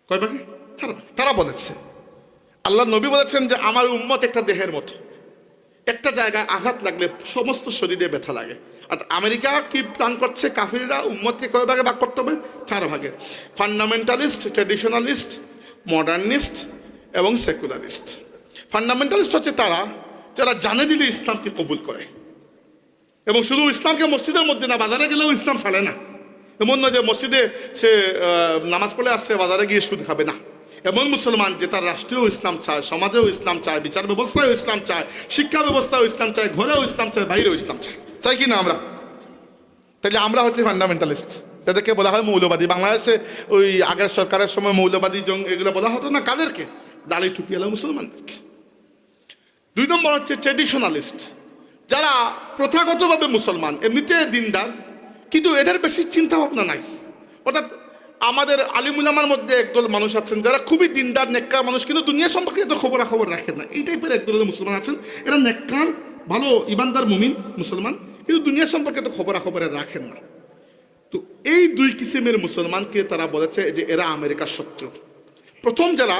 S1: কয় ভাগে? 4 ভাগে। তারা বলেছে, আল্লাহ নবী বলেছেন যে আমার উম্মত একটা দেহের মতো, একটা জায়গায় আঘাত লাগলে সমস্ত শরীরে ব্যথা লাগে। আর আমেরিকা কি প্ল্যান করছে? কাফিররা উম্মতকে কয় ভাগে ভাগ করতে হবে? 4 ভাগে। ফান্ডামেন্টালিস্ট, ট্র্যাডিশনালিস্ট, মডার্নিস্ট এবং সেকুলারিস্ট। ফান্ডামেন্টালিস্ট হচ্ছে তারা যারা জানে দিলে ইসলামকে কবুল করে, এবং শুধু ইসলামকে মসজিদের মধ্যে না, বাজারে গেলেও ইসলাম ছাড়ে না। এমন নয় যে মসজিদে সে নামাজ পড়ে আসছে, বাজারে গিয়ে সুদ খাবে না। এমন মুসলমান যে তার রাষ্ট্রেও ইসলাম চায়, সমাজেও ইসলাম চায়, বিচার ব্যবস্থায়ও ইসলাম চায়, শিক্ষা ব্যবস্থাও ইসলাম চায়, ঘরেও ইসলাম চায়, বাইরেও ইসলাম চায়। চাই কি না আমরা? তাহলে আমরা হচ্ছে ফান্ডামেন্টালিস্ট। তাদেরকে বলা হয় মৌলবাদী। বাংলাদেশে ওই আগের সরকারের সময় মৌলবাদী এগুলো বলা হতো না কাদেরকে? দাড়ি টুপিওয়ালা মুসলমানদেরকে। 2 নম্বর হচ্ছে ট্র্যাডিশনালিস্ট, যারা প্রথাগতভাবে মুসলমান, এমনিতে দিনদার, কিন্তু এদের বেশি চিন্তা ভাবনা নাই। অর্থাৎ আমাদের আলিমুলামার মধ্যে একদল মানুষ আছেন যারা খুবই দিনদার, নেককার মানুষ, কিন্তু দুনিয়া সম্পর্কে এত খবরাখবর রাখেন না। এই টাইপের একদল মুসলমান আছেন, এরা নেককার, ভালো ইমানদার মুমিন মুসলমান, কিন্তু দুনিয়া সম্পর্কে এত খবরাখবর রাখেন না। তো এই 2 কিসিমের মুসলমানকে তারা বলেছে যে এরা আমেরিকার শত্রু। প্রথম যারা,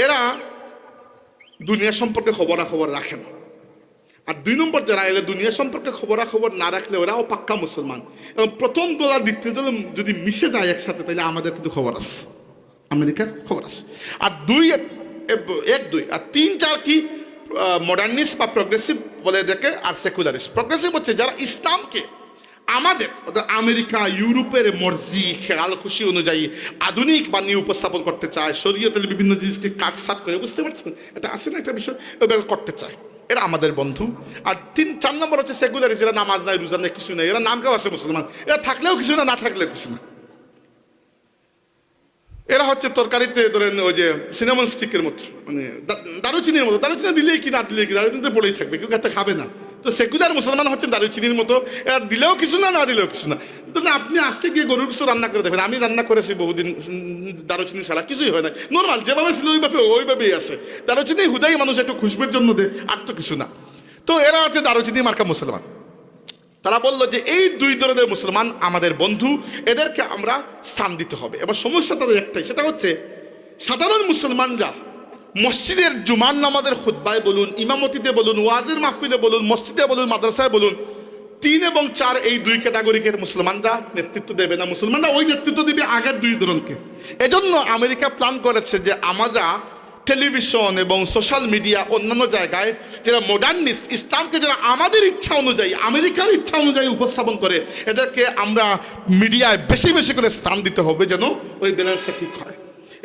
S1: এরা দুনিয়া সম্পর্কে খবরাখবর রাখেন। আর 2 নম্বর যারা, এরা দুনিয়া সম্পর্কে খবরাখবর না রাখলে ওরাও পাক্কা মুসলমান। এবং প্রথম দল আর দ্বিতীয় দল যদি মিশে যায় একসাথে, তাহলে আমাদের কিন্তু খবর আছে, আমেরিকার খবর আছে। আর 2 আর 3 4 কি মডার্নিস্ট বা প্রগ্রেসিভ বলে দেখে, আর সেকুলারিস্ট। প্রগ্রেসিভ হচ্ছে যারা ইসলামকে আমাদের আমেরিকা, ইউরোপের মর্জি, খেয়াল খুশি অনুযায়ী আধুনিক বানিয়ে উপস্থাপন করতে চায়, শরীয়তের বিভিন্ন জিনিসকে কাটসাট করে, বুঝতে পারছেন, এটা আছে না একটা বিষয়, ওইভাবে করতে চায়। এরা আমাদের বন্ধু। আর 4 নম্বর হচ্ছে সেকুলারিস্ট, এরা নামাজ নাই, রোজা নেই, কিছু নেই, এরা নামকেও আছে মুসলমান, এরা থাকলেও কিছু না, না থাকলেও কিছু না। এরা হচ্ছে তরকারিতে ধরেন ওই যে সিনেমন স্টিকের মতো, মানে দারুচিনির মতো, দারুচিনি দিলেই কি না দিলেই কি, দারুচিনিতে পড়েই থাকবে, কেউ খেতে খাবে না। তো সেকুলার মুসলমান হচ্ছেন দারুচিনির মতো, এরা দিলেও কিছু না, না দিলেও কিছু না। ধরুন আপনি আজকে গিয়ে গরুর কিছু রান্না করে দেবেন, আমি রান্না করেছি বহুদিন দারুচিনি ছাড়া, কিছুই হয় না, নর্মাল যেভাবে ছিল ওইভাবেই আছে। দারুচিনি হুদাই মানুষ একটু খুশবের জন্য দেয়, আর তো কিছু না। তো এরা হচ্ছে দারুচিনি মার্কা মুসলমান। তারা বললো যে এই 2 ধরনের মুসলমান আমাদের বন্ধু, এদেরকে আমরা স্থান দিতে হবে। এবার সমস্যা তাদের একটাই, সেটা হচ্ছে সাধারণ মুসলমানরা মসজিদের জুমার নামাজের খুতবায় বলুন, ইমামতিতে বলুন, ওয়াজের মাহফিলে বলুন, মসজিদে বলুন, মাদ্রাসায় বলুন, 3 এবং 4 এই 2 ক্যাটাগরিকের মুসলমানরা নেতৃত্ব দেবে না। মুসলমানরা ওই নেতৃত্ব দেবে আগের 2 ধরনকে। এজন্য আমেরিকা প্ল্যান করেছে যে আমরা টেলিভিশন এবং সোশ্যাল মিডিয়া, অন্যান্য জায়গায় যারা মডার্নিস্ট, ইসলামকে যারা আমাদের ইচ্ছা অনুযায়ী, আমেরিকার ইচ্ছা অনুযায়ী উপস্থাপন করে, এদেরকে আমরা মিডিয়ায় বেশি বেশি করে স্থান দিতে হবে, যেন ওই ব্যালেন্সটা ঠিক হয়।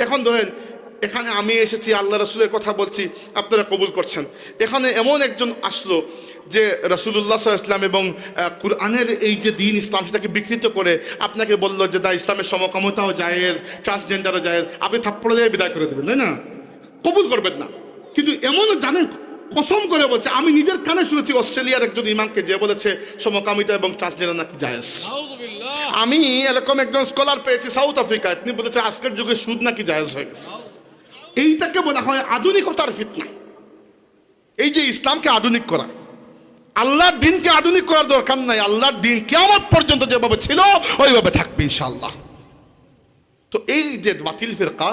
S1: এখন ধরেন এখানে আমি এসেছি, আল্লাহ রসুলের কথা বলছি, আপনারা কবুল করছেন। এখানে এমন একজন আসলো যে রাসূলুল্লাহ সাল্লাল্লাহু আলাইহি ওয়াসাল্লাম এবং কুরআনের এই যে দিন ইসলাম, সেটাকে বিকৃত করে আপনাকে বললো যে দা ইসলামের সমকামিতাও জায়েজ, ট্রান্সজেন্ডারও জায়েজ, আপনি থাপ্পড় দিয়ে বিদায় করে দেবেন, তাই না? কবুল করবেন না। কিন্তু এমন জানেন, কসম করে বলছে, আমি নিজের কানে শুনেছি অস্ট্রেলিয়ার একজন ইমামকে যে বলেছে সমকামিতা এবং ট্রান্সজেন্ডার নাকি জায়েজ। আমি এরকম একজন স্কলার পেয়েছি সাউথ আফ্রিকায়, তিনি বলেছে আজকের যুগে সুদ নাকি জায়েজ হয়ে গেছে। এইটাকে বলা হয় আধুনিকতার ফিতনা। এই যে ইসলামকে আধুনিক করা, আল্লাহর দিনকে আধুনিক করার দরকার নাই। আল্লাহর দিন কিয়ামত পর্যন্ত যেভাবে ছিল ওইভাবে থাকবে ইনশাআল্লাহ। তো এই যে বাতিল ফিরকা,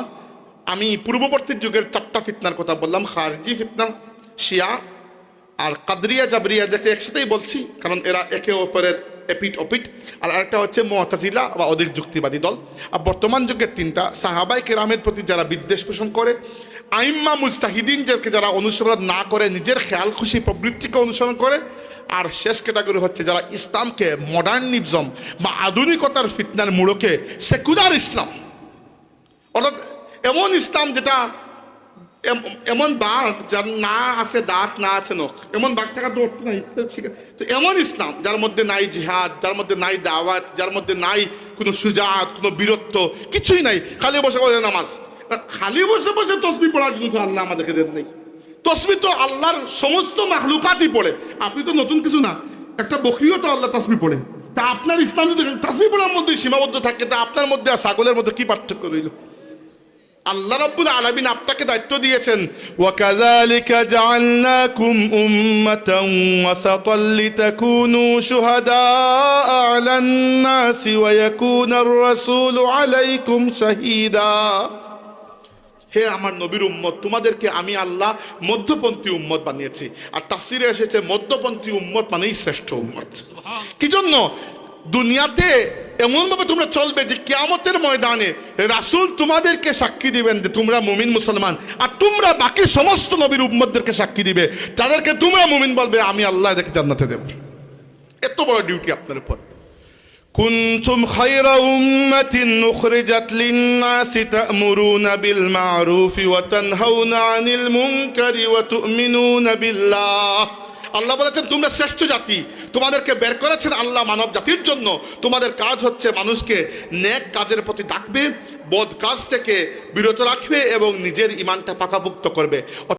S1: আমি পূর্ববর্তী যুগের 4টা ফিতনার কথা বললাম, খারিজি ফিতনা, শিয়া, আর কাদরিয়া জাবরিয়া যাকে একসাথেই বলছি, কারণ এরা একে অপরের এপিট ওপিট। আর আরেকটা হচ্ছে মুতাজিলা বা অধিক যুক্তিবাদী দল। আর বর্তমান যুগের তিনটা, সাহাবায়ে কেরামের প্রতি যারা বিদ্বেষ পোষণ করে, আইম্মা মুজতাহিদিন যারা অনুসরণ না করে নিজের খেয়াল খুশি প্রবৃত্তিকে অনুসরণ করে, আর শেষ ক্যাটাগরি হচ্ছে যারা ইসলামকে মডার্নিজম বা আধুনিকতার ফিতনার মূলকে সেকুলার ইসলাম, অর্থাৎ এমন ইসলাম যেটা এমন বাঘ যার না আছে দাঁত না আছে নখ, এমন বাঘ থাকার তো অর্থ নাই। তো এমন ইসলাম যার মধ্যে নাই জিহাদ, যার মধ্যে নাই দাওয়াত, যার মধ্যে নাই কোনো সুজাত, কোনো বীরত্ব, কিছুই নাই, খালি বসে বসে নামাজ। খালি বসে বসে তসবিহ পড়ার জন্য তো আল্লাহ আমাদেরকে দেন নাই। তসবিহ তো আল্লাহর সমস্ত মাখলুকাতই পড়ে, আপনি তো নতুন কিছু না। একটা বকরিও তো আল্লাহ তসবিহ পড়ে। তা আপনার ইসলাম যদি তসবিহ পড়ার মধ্যে সীমাবদ্ধ থাকে, তা আপনার মধ্যে আর ছাগলের মধ্যে কি পার্থক্য রইল? আল্লাহ রাব্বুল আলামিন আপনাকে দায়িত্ব দিয়েছেন, ওয়াকাযালিকা জাআলনাকুম উম্মাতান ওয়াসাতাল লিতাকুনু শুহাদাআ আলান নাসি ওয়া ইয়াকুনার রাসূলু আলাইকুম শাহীদা। হে আমার নবীর উম্মত, তোমাদেরকে আমি আল্লাহ মধ্যপন্থী উম্মত বানিয়েছি। আর তাফসিরে এসেছে মধ্যপন্থী উম্মত মানেই শ্রেষ্ঠ উম্মত। কি জন্য? দুনিয়াতে এমনভাবে তোমরা চলবে যে কিয়ামতের ময়দানে রাসূল তোমাদেরকে সাক্ষী দিবেন যে তোমরা মুমিন মুসলমান, আর তোমরা বাকি সমস্ত নবীর উম্মতদেরকে সাক্ষী দিবে, তাদেরকে তোমরা মুমিন বলবে, আমি আল্লাহ এদেরকে জান্নাতে দেব। এত বড় ডিউটি আপনার উপর। কুনতুম খায়রা উম্মাতিন উখরিজাত লিন-নাসি তা'মুরুনা বিল মা'রুফি ওয়া তানহাউনা আনিল মুনকারি ওয়া তু'মিনুনা বিল্লাহ। আল্লাহ বলেছেন তোমরা শ্রেষ্ঠ জাতি, তোমাদেরকে বের করেছেন আল্লাহ মানব জাতির জন্য। তোমাদের কাজ হচ্ছে মানুষকে নেক কাজের প্রতি ডাকবে, বদ কাজ থেকে বিরত রাখবে এবং নিজের ঈমানটা পাকাপোক্ত করবে।